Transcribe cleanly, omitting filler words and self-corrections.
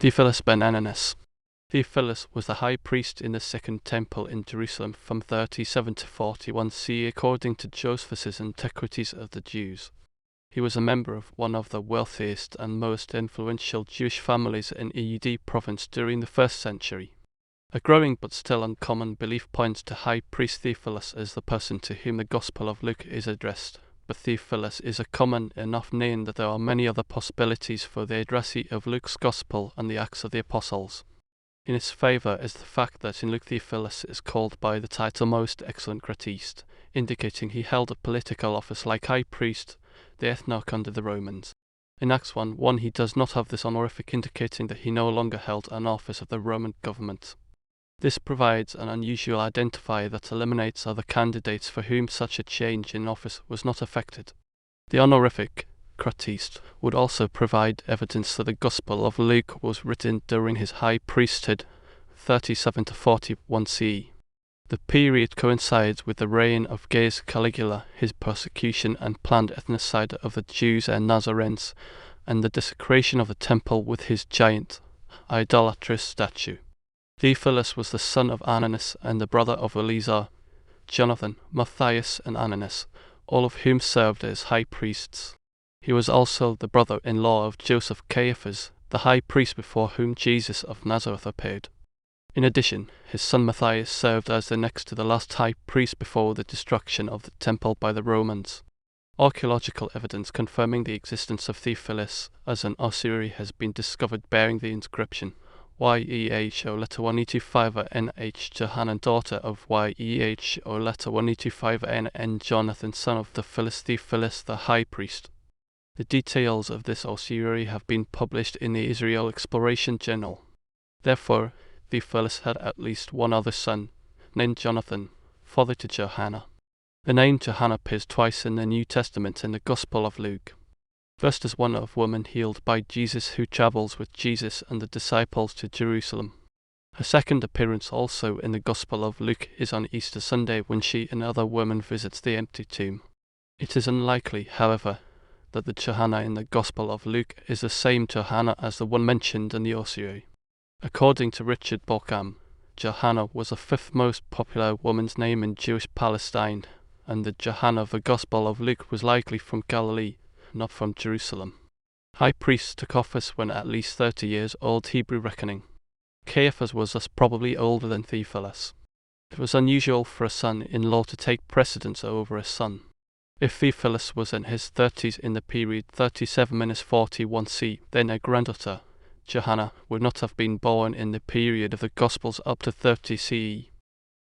Theophilus ben Ananus. Theophilus was the high priest in the Second Temple in Jerusalem from 37 to 41 CE according to Josephus's Antiquities of the Jews. He was a member of one of the wealthiest and most influential Jewish families in Iudaea Province during the 1st century. A growing but still uncommon belief points to High Priest Theophilus as the person to whom the Gospel of Luke is addressed, but Theophilus is a common enough name that there are many other possibilities for the addressee of Luke's Gospel and the Acts of the Apostles. In its favour is the fact that in Luke Theophilus is called by the title Most Excellent Kratiste, indicating he held a political office like High Priest, the ethnarch under the Romans. In Acts 1 he does not have this honorific, indicating that he no longer held an office of the Roman government. This provides an unusual identifier that eliminates other candidates for whom such a change in office was not affected. The honorific, kratiste, would also provide evidence that the Gospel of Luke was written during his high priesthood, 37 to 41 CE. The period coincides with the reign of Gaius Caligula, his persecution and planned ethnocide of the Jews and Nazarenes, and the desecration of the temple with his giant, idolatrous statue. Theophilus was the son of Ananus and the brother of Eleazar, Jonathan, Matthias, and Ananus, all of whom served as high priests. He was also the brother-in-law of Joseph Caiaphas, the high priest before whom Jesus of Nazareth appeared. In addition, his son Matthias served as the next to the last high priest before the destruction of the temple by the Romans. Archaeological evidence confirming the existence of Theophilus as an ossuary has been discovered bearing the inscription YEH O letter 125 NH Johanna daughter of YEH O letter 125 NN Jonathan son of the Theophilus the high priest. The details of this ossuary have been published in the Israel Exploration Journal. Therefore, Theophilus had at least one other son, named Jonathan, father to Johanna. The name Johanna appears twice in the New Testament in the Gospel of Luke. First as one of woman healed by Jesus who travels with Jesus and the disciples to Jerusalem. Her second appearance also in the Gospel of Luke is on Easter Sunday when she and other women visits the empty tomb. It is unlikely, however, that the Johanna in the Gospel of Luke is the same Johanna as the one mentioned in the ossuary. According to Richard Borkham, Johanna was the 5th most popular woman's name in Jewish Palestine, and the Johanna of the Gospel of Luke was likely from Galilee, not from Jerusalem. High priests took office when at least 30 years old Hebrew reckoning. Caiaphas was thus probably older than Theophilus. It was unusual for a son-in-law to take precedence over a son. If Theophilus was in his 30s in the period 37-41 C, then a granddaughter, Johanna, would not have been born in the period of the Gospels up to 30 CE.